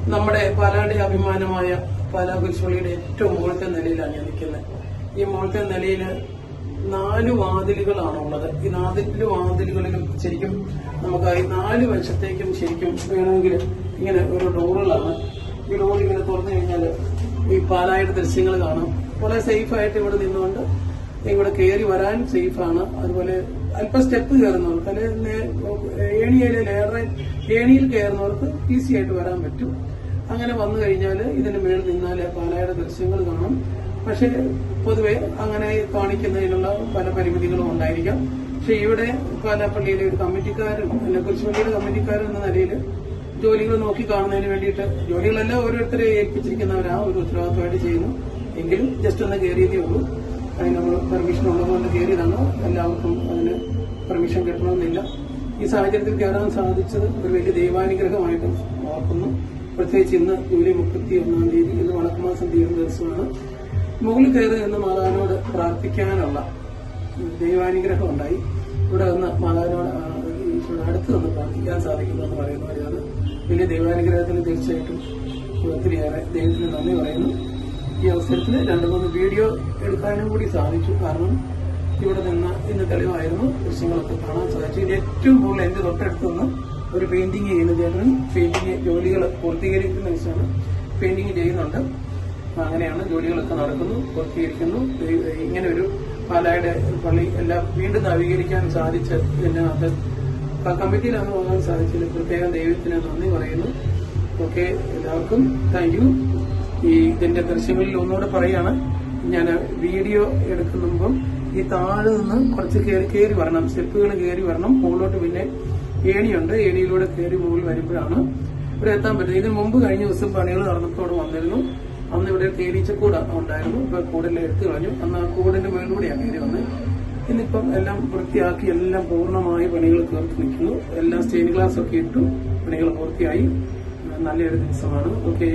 നമ്മുടെ പാലായുടെ അഭിമാനമായ പാലാ കുരിശുപള്ളിയുടെ ഏറ്റവും മുകളിലത്തെ നിലയിലാണ് ഞാൻ നിൽക്കുന്നത്. ഈ മുകളിലത്തെ നിലയിൽ 4 വാതിലുകളാണുള്ളത്. ഈ 4 വാതിലുകളിലും ശരിക്കും നമുക്ക് ഈ 4 വശത്തേക്കും ശരിക്കും വേണമെങ്കിൽ ഇങ്ങനെ ഓരോ ഡോറുകളാണ്. ഈ ഡോർ ഇങ്ങനെ തുറന്നു കഴിഞ്ഞാൽ ഈ പാലായുടെ ദൃശ്യങ്ങൾ കാണാം. വളരെ സേഫായിട്ട് ഇവിടെ നിന്നുകൊണ്ട് ഇവിടെ കയറി വരാൻ സേഫാണ്. അതുപോലെ അല്പം സ്റ്റെപ്പ് കയറുന്നവർക്ക് അല്ലെങ്കിൽ ഏണിയിൽ കയറുന്നവർക്ക് ഈസി ആയിട്ട് വരാൻ പറ്റും. അങ്ങനെ വന്നു കഴിഞ്ഞാൽ ഇതിന് മേളിൽ നിന്നാൽ പാലായുടെ ദൃശ്യങ്ങൾ കാണാം. പക്ഷെ പൊതുവെ അങ്ങനെ കാണിക്കുന്നതിനുള്ള പല പരിമിതികളും ഉണ്ടായിരിക്കാം. പക്ഷെ ഇവിടെ പാലാപ്പള്ളിയിലെ ഒരു കമ്മിറ്റിക്കാരും കുരിശുപള്ളിയുടെ കമ്മിറ്റിക്കാരും എന്ന നിലയിൽ ജോലികൾ നോക്കി കാണുന്നതിന് വേണ്ടിയിട്ട് ജോലികളെല്ലാം ഓരോരുത്തരെ ഏൽപ്പിച്ചിരിക്കുന്നവരാ ഒരു ഉത്തരവാദിത്തമായിട്ട് ചെയ്യുന്നു. എങ്കിലും ജസ്റ്റ് ഒന്ന് കയറിയതേ ഉള്ളൂ. അതിന് നമ്മൾ പെർമിഷൻ ഉള്ളതുകൊണ്ട് കയറിയതാണ്. എല്ലാവർക്കും അതിന് പെർമിഷൻ കിട്ടണമെന്നില്ല. ഈ സാഹചര്യത്തിൽ കയറാൻ സാധിച്ചത് ഒരു വലിയ ദൈവാനുഗ്രഹമായിട്ട് ഓർക്കുന്നു. പ്രത്യേകിച്ച് ഇന്ന് ജൂലൈ 31-ാം തീയതി ഇന്ന് വണക്കമാസം തീരുന്ന ദിവസമാണ്. മുകളിൽ കയറി നിന്ന് മാതാവിനോട് പ്രാർത്ഥിക്കാനുള്ള ദൈവാനുഗ്രഹം ഉണ്ടായി. ഇവിടെ നിന്ന് മാതാവിനോട് അടുത്ത് നിന്ന് പ്രാർത്ഥിക്കാൻ സാധിക്കുന്നു എന്ന് പറയുന്നവരാണ്. വലിയ ദൈവാനുഗ്രഹത്തിന് തീർച്ചയായിട്ടും ഒത്തിരിയേറെ ദൈവത്തിന് നന്ദി പറയുന്നു. ഈ അവസരത്തിൽ 2-3 വീഡിയോ എടുക്കാനും കൂടി സാധിച്ചു. കാരണം ഇവിടെ നിന്ന് ഇന്ന് തെളിവായിരുന്നു, ദൃശ്യങ്ങളൊക്കെ കാണാൻ സാധിച്ചു. ഇത് ഏറ്റവും കൂടുതൽ എന്റെ തൊട്ടടുത്ത് നിന്ന് ഒരു പെയിന്റിംഗ് ചെയ്യുന്ന ചേട്ടൻ പെയിന്റിംഗ് ജോലികൾ പൂർത്തീകരിക്കുന്ന ദിവസമാണ് പെയിന്റിംഗ് ചെയ്യുന്നുണ്ട്. അങ്ങനെയാണ് ജോലികളൊക്കെ നടക്കുന്നു, പൂർത്തീകരിക്കുന്നു. ഇങ്ങനെ ഒരു പാലായുടെ പള്ളി എല്ലാം വീണ്ടും നവീകരിക്കാൻ സാധിച്ച് ഇതിനകത്ത് കമ്മിറ്റിയിൽ അന്ന് പോകാൻ സാധിച്ചതിൽ പ്രത്യേകം ദൈവത്തിന് നന്ദി പറയുന്നു. ഓക്കെ, എല്ലാവർക്കും താങ്ക് യു. ഇതിന്റെ ദൃശ്യങ്ങളിൽ ഒന്നുകൂടെ പറയാണ്, ഞാൻ വീഡിയോ എടുക്കുമ്പം ഈ താഴെ നിന്ന് കുറച്ച് കയറി വരണം, സ്റ്റെപ്പുകൾ കയറി വരണം. മുകളിലോട്ട് പിന്നെ ഏണിയുണ്ട്. ഏണിയിലൂടെ കയറി മുകളിൽ വരുമ്പോഴാണ് ഇവിടെ എത്താൻ പറ്റുന്നത്. ഇതിന് മുമ്പ് കഴിഞ്ഞ ദിവസം പണികൾ നടന്നപ്പോൾ വന്നിരുന്നു. അന്ന് ഇവിടെ തേനീച്ചക്കൂട് ഉണ്ടായിരുന്നു. ഇപ്പൊ കൂടെല്ലാം എടുത്തു കളഞ്ഞു. അന്ന് ആ കൂടിന്റെ മുകളിലൂടെയാണ് കയറി വന്നത്. ഇന്നിപ്പം എല്ലാം വൃത്തിയാക്കി എല്ലാം പൂർണ്ണമായി പണികൾ തീർത്ത് നിൽക്കുന്നു. എല്ലാം സ്റ്റെയിൻ ഗ്ലാസ് ഒക്കെ ഇട്ടു. പണികൾ പൂർത്തിയായി. നല്ലൊരു ദിവസമാണ്. ഓക്കെ,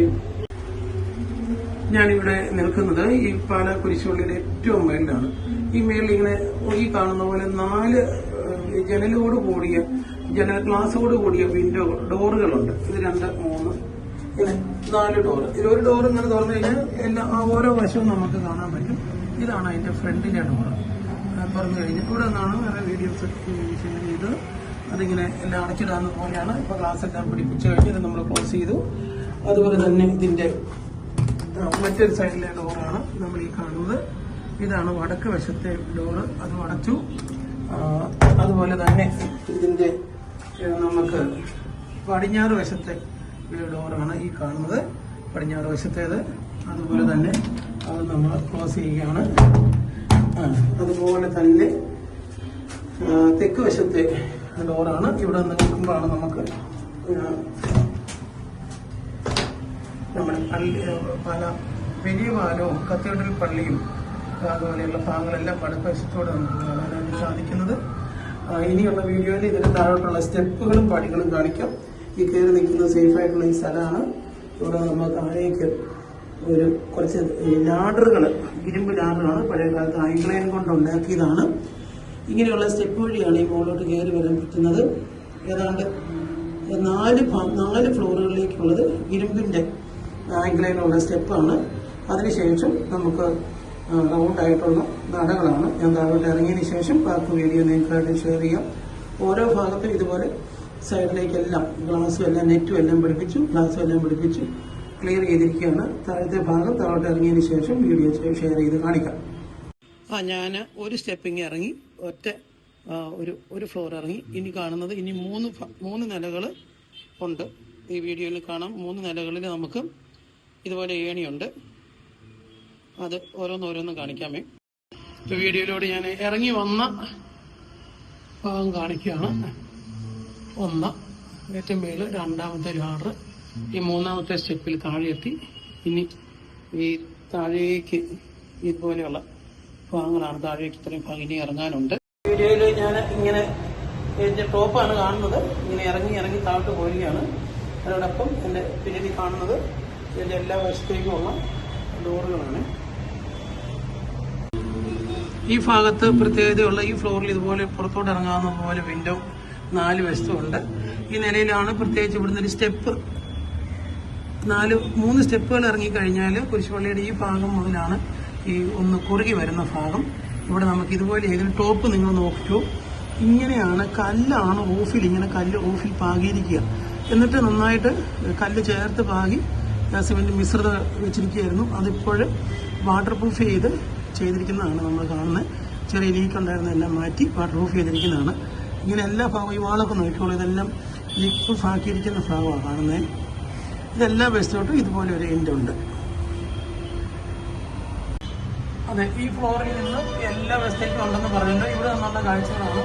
ഞാനിവിടെ നിൽക്കുന്നത് ഈ പാലാ കുരിശുപള്ളിയുടെ ഏറ്റവും മേളിലാണ്. ഈ മേളിൽ ഇങ്ങനെ ഈ കാണുന്ന പോലെ 4 ജനൽ ഗ്ലാസോട് കൂടിയ വിൻഡോ ഡോറുകളുണ്ട്. ഇത് 2, 3 ഇങ്ങനെ 4 ഡോറ്. ഇതിലൊരു ഡോർ ഇങ്ങനെ തുറന്നു കഴിഞ്ഞാൽ എല്ലാ ഓരോ വശവും നമുക്ക് കാണാൻ പറ്റും. ഇതാണ് അതിന്റെ ഫ്രണ്ടിലെ ഡോറ്. തുറന്നു കഴിഞ്ഞാൽ ഇവിടെ നിന്നാണ് വേറെ വീഡിയോസ് ഷെയർ ചെയ്ത് അതിങ്ങനെ എല്ലാം അടച്ചിടാവുന്ന പോലെയാണ്. ഇപ്പൊ ഗ്ലാസ് എല്ലാം പിടിപ്പിച്ചു കഴിഞ്ഞ് ഇത് നമ്മൾ ക്ലോസ് ചെയ്തു. അതുപോലെ തന്നെ ഇതിന്റെ മറ്റൊരു സൈഡിലെ ഡോറാണ് നമ്മൾ ഈ കാണുന്നത്. ഇതാണ് വടക്ക് വശത്തെ ഡോറ്, അത് അടച്ചു. അതുപോലെ തന്നെ ഇതിന്റെ നമുക്ക് പടിഞ്ഞാറ് വശത്തെ ഡോറാണ് ഈ കാണുന്നത്, പടിഞ്ഞാറ് വശത്തേത്. അതുപോലെ തന്നെ അത് നമ്മൾ ക്ലോസ് ചെയ്യുകയാണ്. അതുപോലെ തന്നെ തെക്ക് വശത്തെ ഡോറാണ്. ഇവിടെ നിൽക്കുമ്പോഴാണ് നമുക്ക് നമ്മുടെ പല വലിയ പാലവും കത്തീഡ്രൽ പള്ളിയും അതുപോലെയുള്ള ഭാഗങ്ങളെല്ലാം വടക്കുവശത്തോടെ നമുക്ക് കാണാനായിട്ട് സാധിക്കുന്നത്. ഇനിയുള്ള വീഡിയോയിൽ ഇതിന് താഴോട്ടുള്ള സ്റ്റെപ്പുകളും പടികളും കാണിക്കാം. ഈ കയറി നിൽക്കുന്ന സേഫായിട്ടുള്ള ഈ സ്ഥലമാണ്. ഇവിടെ നമ്മൾ താഴേക്ക് കുറച്ച് ലാഡറുകൾ, ഇരുമ്പ് ലാഡറാണ് പഴയ കാലത്ത് ആംഗ്ലൈൻ കൊണ്ട് ഉണ്ടാക്കിയതാണ്. ഇങ്ങനെയുള്ള സ്റ്റെപ്പ് വഴിയാണ് ഈ മുകളിലോട്ട് കയറി വരാൻ പറ്റുന്നത്. ഏതാണ്ട് 4 ഫ്ലോറുകളിലേക്കുള്ളത് ഇരുമ്പിന്റെ ആംഗ്ലൈനുള്ള സ്റ്റെപ്പാണ്. അതിനുശേഷം നമുക്ക് റൗണ്ടായിട്ടുള്ള നടകളാണ്. ഞാൻ താഴോട്ട് ഇറങ്ങിയതിന് ശേഷം ബാക്കി വീഡിയോ നിങ്ങൾക്കായിട്ട് ഷെയർ ചെയ്യാം. ഓരോ ഭാഗത്തും ഇതുപോലെ സൈഡിലേക്കെല്ലാം ഗ്ലാസും എല്ലാം നെറ്റും എല്ലാം പിടിപ്പിച്ചു, ഗ്ലാസും എല്ലാം പിടിപ്പിച്ചു ക്ലിയർ ചെയ്തിരിക്കുകയാണ്. താഴത്തെ ഭാഗം താഴോട്ട് ഇറങ്ങിയതിന് ശേഷം വീഡിയോ ഷെയർ ചെയ്ത് കാണിക്കാം. ഞാൻ ഒരു സ്റ്റെപ്പിങ് ഇറങ്ങി, ഒരു ഫ്ലോർ ഇറങ്ങി. ഇനി കാണുന്നത് ഇനി 3 നിലകൾ ഉണ്ട്. ഈ വീഡിയോയിൽ കാണാം. 3 നിലകളിൽ നമുക്ക് ഇതുപോലെ ഏണിയുണ്ട്. അത് ഓരോന്നോരോന്നും കാണിക്കാമേ. ഇപ്പൊ വീഡിയോയിലൂടെ ഞാൻ ഇറങ്ങി വന്ന ഭാഗം കാണിക്കുകയാണ്. 1 ഏറ്റവും മേളിൽ, 2ാമത്തെ ലാഡർ, ഈ 3ാമത്തെ സ്റ്റെപ്പിൽ താഴെ എത്തി. ഇനി ഈ താഴേക്ക് ഇതുപോലെയുള്ള ഭാഗങ്ങളാണ്. താഴേക്ക് ഇത്രയും ഭാഗം ഇനി ഇറങ്ങാനുണ്ട്. വീഡിയോയിൽ ഞാൻ ഇങ്ങനെ ടോപ്പാണ് കാണുന്നത്. ഇങ്ങനെ ഇറങ്ങി താഴോട്ട് പോരുകയാണ്. അതോടൊപ്പം എന്റെ പിന്നിൽ കാണുന്നത് ഇതിന്റെ എല്ലാ വശത്തേക്കുമുള്ള ഡോറുകളാണ്. ഈ ഭാഗത്ത് പ്രത്യേകതയുള്ള ഈ ഫ്ലോറിൽ ഇതുപോലെ പുറത്തോട്ട് ഇറങ്ങാവുന്ന പോലെ വിൻഡോ 4 വശത്തുമുണ്ട്. ഈ നിലയിലാണ് പ്രത്യേകിച്ച് ഇവിടുന്ന് ഒരു സ്റ്റെപ്പ് മൂന്ന് സ്റ്റെപ്പുകൾ ഇറങ്ങിക്കഴിഞ്ഞാൽ കുരിശുപള്ളിയുടെ ഈ ഭാഗം മുതലാണ് ഈ ഒന്ന് കുറുകി വരുന്ന ഭാഗം. ഇവിടെ നമുക്ക് ഇതുപോലെ ഏതെങ്കിലും ടോപ്പ് നിങ്ങൾ നോക്കിക്കോ. ഇങ്ങനെയാണ് കല്ലാണ് റൂഫിൽ, ഇങ്ങനെ കല്ല് റൂഫിൽ പാകിയിരിക്കുക. എന്നിട്ട് നന്നായിട്ട് കല്ല് ചേർത്ത് പാകി സിമെന്റ് മിശ്രിത വെച്ചിരിക്കുകയായിരുന്നു. അതിപ്പോൾ വാട്ടർ പ്രൂഫ് ചെയ്തിരിക്കുന്നതാണ് നമ്മൾ കാണുന്നത്. ചെറിയ ലീക്ക് ഉണ്ടായിരുന്ന എല്ലാം മാറ്റി വാട്ടർ പ്രൂഫ് ചെയ്തിരിക്കുന്നതാണ്. ഇങ്ങനെ എല്ലാ ഭാഗവും ഈ വാളൊക്കെ നോക്കിക്കോളൂ, ഇതെല്ലാം ലീക്ക് പ്രൂഫ് ആക്കിയിരിക്കുന്ന ഭാഗമാണ് കാണുന്നത്. ഇതെല്ലാ ബസ്സിലോട്ടും ഇതുപോലെ ഒരു എൻഡ് ഉണ്ട്. അതെ, ഈ ഫ്ലോറിൽ നിന്ന് എല്ലാ ബസ്സിലേക്കും ഉണ്ടെന്ന് പറഞ്ഞിട്ടുണ്ട്. ഇവിടെ നിന്നുള്ള കാഴ്ചകളാണ്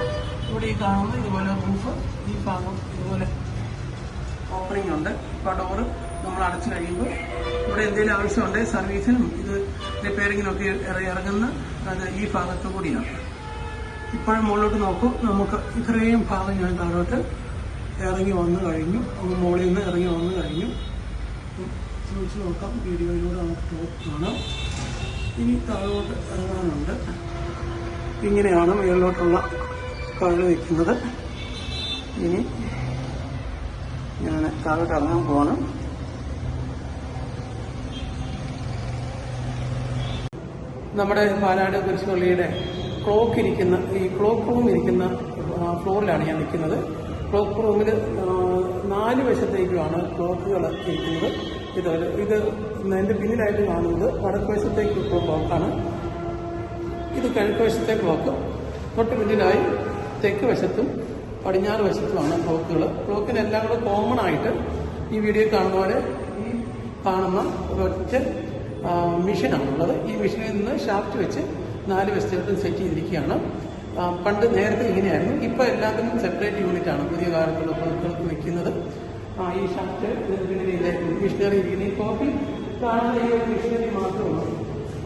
ഇവിടെ ഈ കാണുന്നത്. ഇതുപോലെ റൂഫ്, ഈ ഭാഗം ഇതുപോലെ ഓപ്പണിംഗ് ഉണ്ട്. ഇപ്പോൾ ഡോറ് നമ്മൾ അടച്ചു കഴിയുമ്പോൾ ഇവിടെ എന്തെങ്കിലും ആവശ്യമുണ്ടെങ്കിൽ സർവീസിനും ഇത് റിപ്പയറിങ്ങിനൊക്കെ ഇറങ്ങുന്ന അത് ഈ ഭാഗത്തു കൂടിയാണ്. ഇപ്പോഴും മുകളിലോട്ട് നോക്കൂ, നമുക്ക് ഇത്രയും ഭാഗം ഞാൻ താഴോട്ട് ഇറങ്ങി വന്നു കഴിഞ്ഞു. മുകളിൽ നിന്ന് ഇറങ്ങി വന്നു കഴിഞ്ഞു. ചോദിച്ചു നോക്കാം, വീഡിയോയിലൂടെ നമുക്ക് കാണാം. ഇനി താഴോട്ട് ഇറങ്ങാനുണ്ട്. ഇങ്ങനെയാണ് മുകളിലോട്ടുള്ള കാല് വയ്ക്കുന്നത്. ഇനി ഞാൻ താഴോട്ട് ഇറങ്ങാൻ പോകണം. നമ്മുടെ പാലാട് കുരിശുപള്ളിയുടെ ക്ലോക്ക് ഇരിക്കുന്ന ഈ ക്ലോക്ക് റൂം ഇരിക്കുന്ന ഫ്ലോറിലാണ് ഞാൻ നിൽക്കുന്നത്. ക്ലോക്ക് റൂമിൽ 4 വശത്തേക്കുമാണ് ക്ലോക്കുകൾ ഇരിക്കുന്നത്. ഇത് എൻ്റെ പിന്നിലായിട്ട് കാണുന്നത് വടക്ക് വശത്തേക്കുള്ള ക്ലോക്കാണ്. ഇത് കിഴക്ക് വശത്തെ ക്ലോക്ക്. തൊട്ട് പിന്നിലായി തെക്ക് വശത്തും പടിഞ്ഞാറ് വശത്തുമാണ് ക്ലോക്കുകൾ. ക്ലോക്കിനെല്ലാം കൂടെ കോമൺ ആയിട്ട് ഈ വീഡിയോ കാണുന്ന പോലെ ഈ കാണുന്ന ഒരൊറ്റ മെഷീനാണുള്ളത്. ഈ മെഷീനിൽ നിന്ന് ഷാഫ്റ്റ് വെച്ച് 4 വശത്തോട്ടും സെറ്റ് ചെയ്തിരിക്കുകയാണ്. പണ്ട് നേരത്തെ ഇങ്ങനെയായിരുന്നു. ഇപ്പോൾ എല്ലാത്തിനും സെപ്പറേറ്റ് യൂണിറ്റാണ് പുതിയ കാലത്തുള്ള ക്ലോക്കുകൾക്ക് വെക്കുന്നത്. ഈ ഷാഫ്റ്റ് പിന്നിലെ മെഷീനറി ഇരിക്കുന്ന ഈ കോപ്പിൽ കാണുന്ന ഈ ഒരു മെഷീനറി മാത്രമാണ്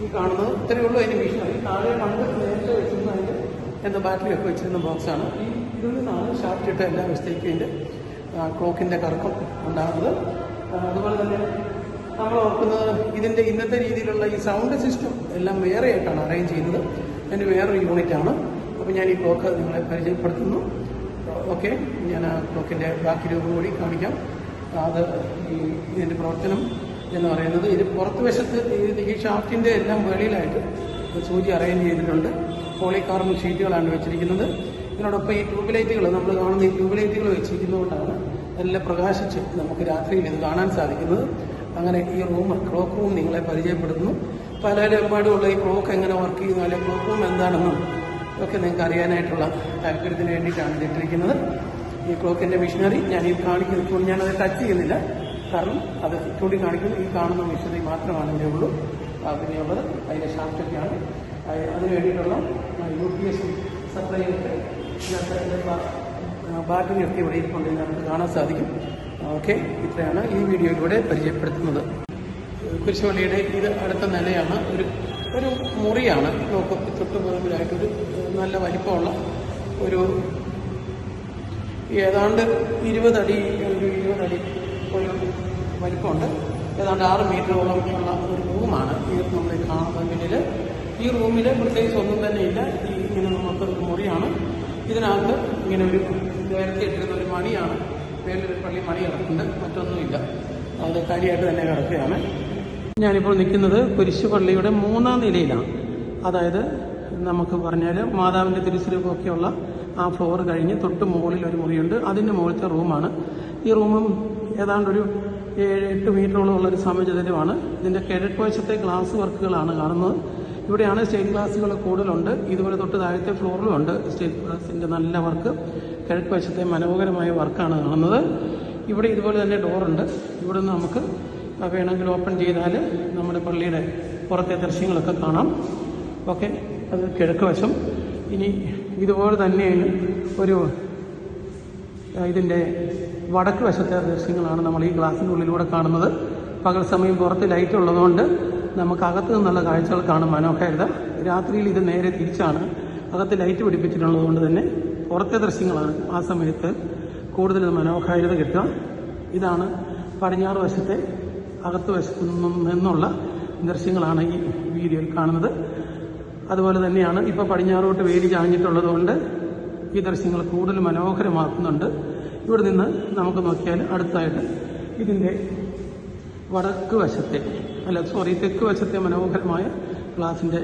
ഈ കാണുന്നത്. ഇത്രയേ ഉള്ളൂ അതിൻ്റെ മെഷീനറി. താഴെ പണ്ട് നേരത്തെ വെച്ചിരുന്ന അതിൻ്റെ എന്താ ബാറ്ററിയൊക്കെ വെച്ചിരുന്ന ബോക്സാണ്. ഇതിൽ നിന്നാണ് ഷാഫ്റ്റ് ഇട്ട എല്ലാ വശത്തേക്കും ഇതിൻ്റെ ക്ലോക്കിൻ്റെ കറക്കം ഉണ്ടാകുന്നത്. അതുപോലെ തന്നെ നമ്മൾ ഓർക്കുന്നത് ഇതിൻ്റെ ഇന്നത്തെ രീതിയിലുള്ള ഈ സൗണ്ട് സിസ്റ്റം എല്ലാം വേറെ ആയിട്ടാണ് അറേഞ്ച് ചെയ്യുന്നത്. അതിൻ്റെ വേറൊരു യൂണിറ്റാണ്. അപ്പോൾ ഞാൻ ഈ ക്ലോക്ക് നിങ്ങളെ പരിചയപ്പെടുത്തുന്നു. ഓക്കെ, ഞാൻ ആ ക്ലോക്കിൻ്റെ ബാക്കി രൂപം കൂടി കാണിക്കാം. അത് ഇതിൻ്റെ പ്രവർത്തനം എന്ന് പറയുന്നത് ഇത് പുറത്ത് വശത്ത് ഈ ഷാഫ്റ്റിൻ്റെ എല്ലാം വെളിയിലായിട്ട് സൂചി അറേഞ്ച് ചെയ്തിട്ടുണ്ട്. പോളികാർബൺ ഷീറ്റുകളാണ് വെച്ചിരിക്കുന്നത്. ഇതിനോടൊപ്പം ഈ ട്യൂബ് ലൈറ്റുകൾ നമ്മൾ കാണുന്ന ഈ ട്യൂബ് ലൈറ്റുകൾ വെച്ചിരിക്കുന്നതുകൊണ്ടാണ് എല്ലാം പ്രകാശിച്ച് നമുക്ക് രാത്രിയിൽ ഇത് കാണാൻ സാധിക്കുന്നത്. അങ്ങനെ ഈ ക്ലോക്ക് റൂം നിങ്ങളെ പരിചയപ്പെടുത്തുന്നു. പലരെമ്പാടുമുള്ള ഈ ക്ലോക്ക് എങ്ങനെ വർക്ക് ചെയ്യുന്നു, അല്ലെങ്കിൽ ക്ലോക്ക് റൂം എന്താണെന്നും ഒക്കെ നിങ്ങൾക്ക് അറിയാനായിട്ടുള്ള താല്പര്യത്തിന് വേണ്ടിയിട്ടാണ് ഇതിട്ടിരിക്കുന്നത്. ഈ ക്ലോക്കിൻ്റെ മെഷീനറി ഞാൻ ഈ കാണിക്കുന്നു. ഞാനത് ടച്ച് ചെയ്യുന്നില്ല, കാരണം അത് ചൂണ്ടിക്കാണിക്കുന്നു. ഈ കാണുന്ന മെഷീനറി മാത്രമാണ് ഇതിൻ്റെ ഉള്ളൂ. പിന്നെയുള്ളത് അതിൻ്റെ ഷാഫ്റ്റൊക്കെയാണ്. അതിന് വേണ്ടിയിട്ടുള്ള UPS സപ്ലൈയൊക്കെ ബാറ്ററിയൊക്കെ ഇവിടെ ഇരിക്കൊണ്ട് നമുക്ക് കാണാൻ സാധിക്കും. ഓക്കെ, ഇത്രയാണ് ഈ വീഡിയോയിലൂടെ പരിചയപ്പെടുത്തുന്നത്. കുരിശുപള്ളിയുടെ ഇത് അടുത്ത നിലയാണ്. ഒരു മുറിയാണ്. ക്ലോക്ക് തൊട്ട് മുമ്പിലായിട്ടൊരു നല്ല വലിപ്പമുള്ള ഒരു ഏതാണ്ട് 20 അടി ഒരു വലിപ്പമുണ്ട്. ഏതാണ്ട് 6 മീറ്ററോളം ഉള്ള ഒരു റൂമാണ് ഈ നമ്മൾ കാണുന്നത് പിന്നിൽ. ഈ റൂമിൽ പ്രത്യേകിച്ച് ഒന്നും തന്നെ ഇല്ല. ഇങ്ങനെ നമുക്ക് മുറിയാണ്. ഇതിനകത്ത് ഇങ്ങനെ ഒരു നേരത്തെ ഇട്ടിരുന്ന ഒരു മണിയാണ്, വേറൊരു പള്ളി മണി കിടക്കുന്നുണ്ട്, മറ്റൊന്നുമില്ല. അത് കാര്യമായിട്ട് തന്നെ കിടക്കുകയാണ്. ഞാനിപ്പോൾ നിൽക്കുന്നത് കുരിശുപള്ളിയുടെ 3ാം നിലയിലാണ്. അതായത് നമുക്ക് പറഞ്ഞാൽ മാതാവിൻ്റെ തിരുസ്വരൂപമൊക്കെയുള്ള ആ ഫ്ലോർ കഴിഞ്ഞ് തൊട്ട് മുകളിൽ ഒരു മുറിയുണ്ട്. അതിൻ്റെ മുകളിലത്തെ റൂമാണ്. ഈ റൂമും ഏതാണ്ടൊരു 7-8 മീറ്ററോളം ഉള്ളൊരു സമചതുരമാണ്. ഇതിൻ്റെ കിഴക്ക് വശത്തെ ഗ്ലാസ് വർക്കുകളാണ് കാണുന്നത്. ഇവിടെയാണ് സ്റ്റെയിൻ ഗ്ലാസുകൾ കൂടുതലുണ്ട്. ഇതുപോലെ തൊട്ട് താഴത്തെ ഫ്ലോറിലും ഉണ്ട് സ്റ്റെയിൻ ഗ്ലാസിൻ്റെ നല്ല വർക്ക്. കിഴക്ക് വശത്തെ മനോഹരമായ വർക്കാണ് കാണുന്നത്. ഇവിടെ ഇതുപോലെ തന്നെ ഡോറുണ്ട്. ഇവിടെ നിന്ന് നമുക്ക് വേണമെങ്കിൽ ഓപ്പൺ ചെയ്താൽ നമ്മുടെ പള്ളിയുടെ പുറത്തെ ദൃശ്യങ്ങളൊക്കെ കാണാം. ഓക്കെ, അത് കിഴക്ക് വശം. ഇനി ഇതുപോലെ തന്നെയാണ് ഇതിൻ്റെ വടക്ക് വശത്തെ ദൃശ്യങ്ങളാണ് നമ്മൾ ഈ ഗ്ലാസിൻ്റെ ഉള്ളിലൂടെ കാണുന്നത്. പകൽ സമയം പുറത്ത് ലൈറ്റ് ഉള്ളതുകൊണ്ട് നമുക്ക് അകത്ത് നിന്നുള്ള കാഴ്ചകൾ കാണും മനോഹാരിത. രാത്രിയിൽ ഇത് നേരെ തിരിച്ചാണ്. അകത്ത് ലൈറ്റ് പിടിപ്പിച്ചിട്ടുള്ളത് കൊണ്ട് തന്നെ പുറത്തെ ദൃശ്യങ്ങളാണ് ആ സമയത്ത് കൂടുതൽ മനോഹാരിത കിട്ടുക. ഇതാണ് പടിഞ്ഞാറ് വശത്തെ അകത്ത് വശത്തു നിന്നുള്ള ദൃശ്യങ്ങളാണ് ഈ വീഡിയോയിൽ കാണുന്നത്. അതുപോലെ തന്നെയാണ് ഇപ്പോൾ പടിഞ്ഞാറോട്ട് വേലി ചാഞ്ഞിട്ടുള്ളത് കൊണ്ട് ഈ ദൃശ്യങ്ങൾ കൂടുതൽ മനോഹരമാക്കുന്നുണ്ട്. ഇവിടെ നിന്ന് നമുക്ക് നോക്കിയാൽ അടുത്തായിട്ട് ഇതിൻ്റെ തെക്ക് വശത്തെ മനോഹരമായ ഗ്ലാസിൻ്റെ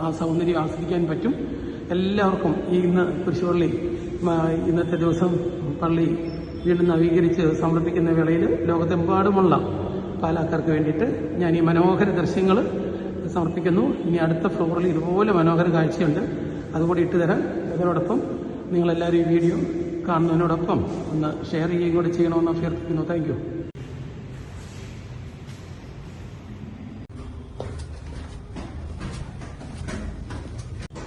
ആ സൗന്ദര്യം ആസ്വദിക്കാൻ പറ്റും. എല്ലാവർക്കും ഇന്ന് കുരിശുപള്ളി ഇന്നത്തെ ദിവസം പള്ളി വീണ്ടും നവീകരിച്ച് സമർപ്പിക്കുന്ന വേളയിൽ ലോകത്തെമ്പാടുമുള്ള പാലാക്കാർക്ക് വേണ്ടിയിട്ട് ഞാൻ ഈ മനോഹര ദൃശ്യങ്ങൾ സമർപ്പിക്കുന്നു. ഇനി അടുത്ത ഫ്ലോറിൽ ഇതുപോലെ മനോഹര കാഴ്ചയുണ്ട്, അതുകൂടി ഇട്ടുതരാം. അതിനോടൊപ്പം നിങ്ങളെല്ലാവരും ഈ വീഡിയോ കാണുന്നതിനോടൊപ്പം ഒന്ന് ഷെയർ ചെയ്യുകയും കൂടി ചെയ്യണമെന്ന് അഭ്യർത്ഥിക്കുന്നു. Thank you.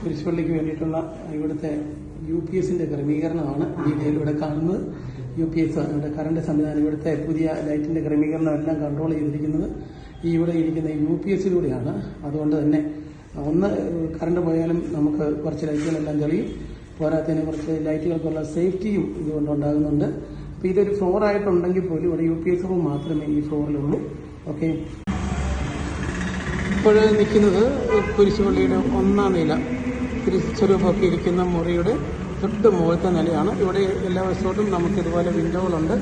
കുരിശുപള്ളിക്ക് വേണ്ടിയിട്ടുള്ള ഇവിടുത്തെ UPSന്റെ ക്രമീകരണമാണ് വീഡിയോയിലൂടെ കാണുന്നത്. UPS ഇവിടെ കറണ്ട് സംവിധാനം, ഇവിടുത്തെ പുതിയ ലൈറ്റിന്റെ ക്രമീകരണം എല്ലാം കൺട്രോൾ ചെയ്തിരിക്കുന്നത് ഇവിടെ ഇരിക്കുന്ന UPSലൂടെയാണ്. അതുകൊണ്ട് തന്നെ ഒന്ന് കറണ്ട് പോയാലും നമുക്ക് കുറച്ച് ലൈറ്റുകളെല്ലാം തെളിയും. പോരാത്തതിന് കുറച്ച് ലൈറ്റുകൾക്കുള്ള സേഫ്റ്റിയും ഇതുകൊണ്ട് ഉണ്ടാകുന്നുണ്ട്. അപ്പോൾ ഇതൊരു ഫ്ലോറായിട്ടുണ്ടെങ്കിൽ പോലും ഇവിടെ UPS റൂം മാത്രമേ ഈ ഫ്ലോറിലുള്ളൂ. ഓക്കെ, ഇപ്പോൾ നിൽക്കുന്നത് കുരിശുപള്ളിയുടെ 1ാം നില തിരുസ്വരൂപമൊക്കെ ഇരിക്കുന്ന മുറിയുടെ തൊട്ട് മുകളിലത്തെ നിലയാണ്. ഇവിടെ എല്ലാ വശത്തോട്ടും നമുക്കിതുപോലെ വിൻഡോകളുണ്ട്.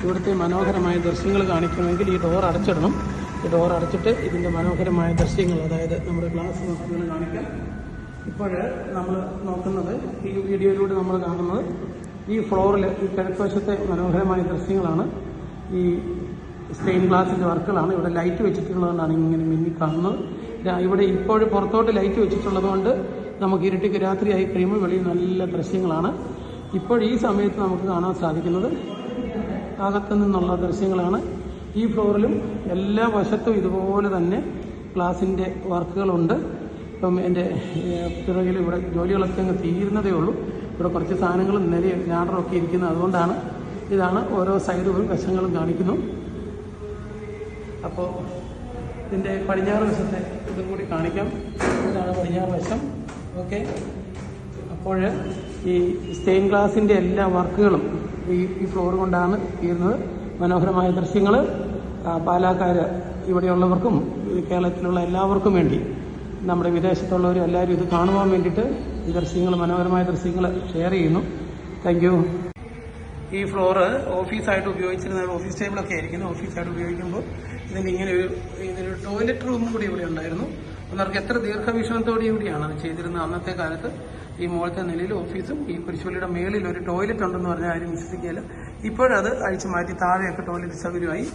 ഇവിടുത്തെ മനോഹരമായ ദൃശ്യങ്ങൾ കാണിക്കണമെങ്കിൽ ഈ ഡോർ അടച്ചിടണം. ഈ ഡോർ അടച്ചിട്ട് ഇതിൻ്റെ മനോഹരമായ ദൃശ്യങ്ങൾ, അതായത് നമ്മുടെ ഗ്ലാസ് നോക്കുകൾ കാണിക്കാം. ഇപ്പോൾ നമ്മൾ നോക്കുന്നത്, ഈ വീഡിയോയിലൂടെ നമ്മൾ കാണുന്നത് ഈ ഫ്ലോറിൽ ഈ കിഴക്കുവശത്തെ മനോഹരമായ ദൃശ്യങ്ങളാണ്. ഈ സ്റ്റെയിൻ ഗ്ലാസിൻ്റെ വർക്കുകളാണ്. ഇവിടെ ലൈറ്റ് വെച്ചിട്ടുള്ളതുകൊണ്ടാണ് ഇങ്ങനെ മിന്നി കാണുന്നത്. ഇവിടെ ഇപ്പോൾ പുറത്തോട്ട് ലൈറ്റ് വെച്ചിട്ടുള്ളതുകൊണ്ട് നമുക്ക് ഇരുട്ടിക്ക് രാത്രിയായി കഴിയുമ്പോൾ വെളിയിൽ നല്ല ദൃശ്യങ്ങളാണ്. ഇപ്പോൾ ഈ സമയത്ത് നമുക്ക് കാണാൻ സാധിക്കുന്നത് അകത്തു നിന്നുള്ള ദൃശ്യങ്ങളാണ്. ഈ ഫ്ലോറിലും എല്ലാ വശത്തും ഇതുപോലെ തന്നെ ഗ്ലാസിൻ്റെ വർക്കുകളുണ്ട്. ഇപ്പം എൻ്റെ പിറകിൽ ഇവിടെ ജോലികളൊക്കെ അങ്ങ് തീരുന്നതേ ഉള്ളൂ. ഇവിടെ കുറച്ച് സാധനങ്ങളും ലാഡറൊക്കെ ഇരിക്കുന്നത് അതുകൊണ്ടാണ്. ഇതാണ് ഓരോ സൈഡുകളും വശങ്ങളും കാണിക്കുന്നു. അപ്പോൾ ഇതിൻ്റെ പടിഞ്ഞാറ് വശത്തെ ഇതും കൂടി കാണിക്കാം. ഇതാണ് പടിഞ്ഞാറ് വശം. ഓക്കെ, അപ്പോൾ ഈ സ്റ്റെയിൻ ഗ്ലാസിൻ്റെ എല്ലാ വർക്കുകളും ഈ ഫ്ലോർ കൊണ്ടാണ് തീരുന്നത്. മനോഹരമായ ദൃശ്യങ്ങൾ പാലാക്കാർ ഇവിടെയുള്ളവർക്കും കേരളത്തിലുള്ള എല്ലാവർക്കും വേണ്ടി, നമ്മുടെ വിദേശത്തുള്ളവരും എല്ലാവരും ഇത് കാണുവാൻ വേണ്ടിയിട്ട് ഈ ദൃശ്യങ്ങൾ, മനോഹരമായ ദൃശ്യങ്ങൾ ഷെയർ ചെയ്യുന്നു. Thank you. ഈ ഫ്ലോറ് ഓഫീസായിട്ട് ഉപയോഗിച്ചിരുന്ന ഓഫീസ് ടേബിളൊക്കെ ആയിരിക്കുന്നു. ഓഫീസായിട്ട് ഉപയോഗിക്കുമ്പോൾ ഇതൊരു ടോയ്ലറ്റ് റൂം കൂടി ഇവിടെ ഉണ്ടായിരുന്നു. അവർക്ക് എത്ര ദീർഘവീക്ഷണത്തോടുകൂടിയാണ് അത് ചെയ്തിരുന്നത്. അന്നത്തെ കാലത്ത് ഈ മുകളിലത്തെ നിലയിൽ ഓഫീസും ഈ കുരിശുപള്ളിയുടെ മേളിൽ ഒരു ടോയ്ലറ്റ് ഉണ്ടെന്ന് പറഞ്ഞാൽ ആരും വിശ്വസിക്കുകയില്ല. ഇപ്പോഴത് അഴിച്ചു മാറ്റി താഴെയൊക്കെ ടോയ്ലറ്റ് സൗകര്യമായി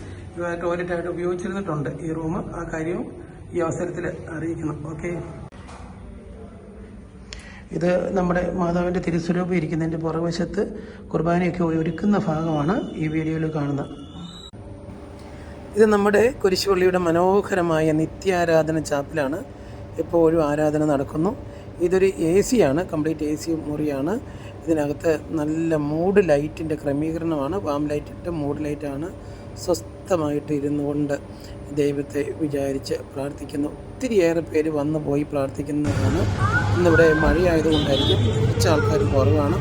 ടോയ്ലറ്റായിട്ട് ഉപയോഗിച്ചിരുന്നിട്ടുണ്ട് ഈ റൂം. ആ കാര്യവും ഈ അവസരത്തിൽ അറിയിക്കണം. ഓക്കെ, ഇത് നമ്മുടെ മാതാവിൻ്റെ തിരുസ്വരൂപം ഇരിക്കുന്നതിൻ്റെ പുറകുവശത്ത് കുർബാനയൊക്കെ ഒരുക്കുന്ന ഭാഗമാണ് ഈ വീഡിയോയിൽ കാണുന്നത്. ഇത് നമ്മുടെ കുരിശുപള്ളിയുടെ മനോഹരമായ നിത്യാരാധന ചാപ്പലാണ്. എപ്പോഴും ആരാധന നടക്കുന്നു. ഇതൊരു AC ആണ്, കംപ്ലീറ്റ് AC മുറിയാണ്. ഇതിനകത്ത് നല്ല മൂഡ് ലൈറ്റിൻ്റെ ക്രമീകരണമാണ്. വാം ലൈറ്റിട്ട് മൂഡ് ലൈറ്റാണ്. സ്വസ്ഥമായിട്ട് ഇരുന്നു കൊണ്ട് ദൈവത്തെ വിചാരിച്ച് പ്രാർത്ഥിക്കുന്നു. ഒത്തിരിയേറെ പേര് വന്നു പോയി പ്രാർത്ഥിക്കുന്നതാണ്. ഇന്നിവിടെ മഴയായതുകൊണ്ടായിരിക്കും കുറച്ച് ആൾക്കാർ കുറവാണ്.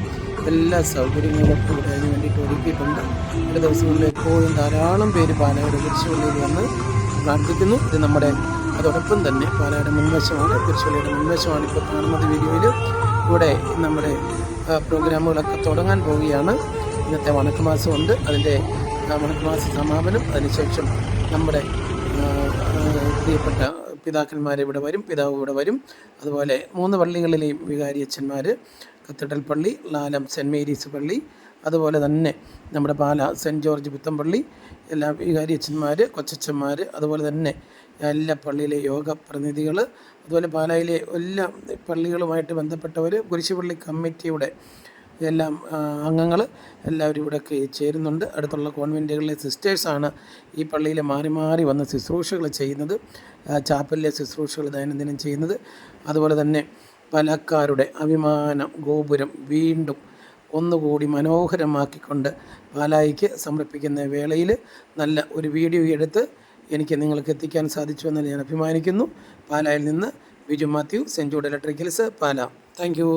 എല്ലാ സൗകര്യങ്ങളും ഇവിടെ അതിന് വേണ്ടിയിട്ട് ഒരുക്കിയിട്ടുണ്ട്. ഒരു ദിവസങ്ങളിൽ എപ്പോഴും ധാരാളം പേര് പാലായുടെ കുരിശുപള്ളിയിൽ വന്ന് പ്രാർത്ഥിക്കുന്നു. ഇത് നമ്മുടെ അതോടൊപ്പം തന്നെ പാലായുടെ മുൻവശമാണ്, കുരിശുപള്ളിയുടെ മുൻവശമാണ് ഇപ്പോൾ കാണുന്നത് വീഡിയോയിൽ. ഇവിടെ നമ്മുടെ പ്രോഗ്രാമുകളൊക്കെ തുടങ്ങാൻ പോവുകയാണ്. ഇന്നത്തെ വണക്കമാസമുണ്ട്, അതിൻ്റെ വണക്കമാസ സമാപനം. അതിനുശേഷം നമ്മുടെ പ്രിയപ്പെട്ട പിതാക്കന്മാർ ഇവിടെ വരും, പിതാവ് ഇവിടെ വരും. അതുപോലെ 3 പള്ളികളിലെയും വികാരിയച്ഛന്മാർ, കത്തീഡ്രൽ പള്ളി, ലാലം സെൻറ്റ് മേരീസ് പള്ളി, അതുപോലെ തന്നെ നമ്മുടെ പാല സെൻറ്റ് ജോർജ് പുത്തമ്പള്ളി, എല്ലാ വികാരിയച്ഛന്മാർ, കൊച്ചച്ഛന്മാർ, അതുപോലെ തന്നെ എല്ലാ പള്ളിയിലെ യോഗ പ്രതിനിധികൾ, അതുപോലെ പാലായിലെ എല്ലാ പള്ളികളുമായിട്ട് ബന്ധപ്പെട്ടവർ, കുരിശുപള്ളി കമ്മിറ്റിയുടെ എല്ലാം അംഗങ്ങൾ എല്ലാവരും ഇവിടെയൊക്കെ ചേരുന്നുണ്ട്. അടുത്തുള്ള കോൺവെൻറ്റുകളിലെ സിസ്റ്റേഴ്സാണ് ഈ പള്ളിയിൽ മാറി മാറി വന്ന് ശുശ്രൂഷകൾ ചെയ്യുന്നത്, ചാപ്പലിലെ ശുശ്രൂഷകൾ ദൈനംദിനം ചെയ്യുന്നത്. അതുപോലെ തന്നെ പാലക്കാരുടെ അഭിമാന ഗോപുരം വീണ്ടും ഒന്നുകൂടി മനോഹരമാക്കിക്കൊണ്ട് പാലായിക്ക് സമർപ്പിക്കുന്ന വേളയിൽ നല്ല ഒരു വീഡിയോ എടുത്ത് എനിക്ക് നിങ്ങൾക്ക് എത്തിക്കാൻ സാധിച്ചു എന്ന് ഞാൻ അഭിമാനിക്കുന്നു. പാലായിൽ നിന്ന് Biju Mathew, saint Jude electricals, Pala. Thank U.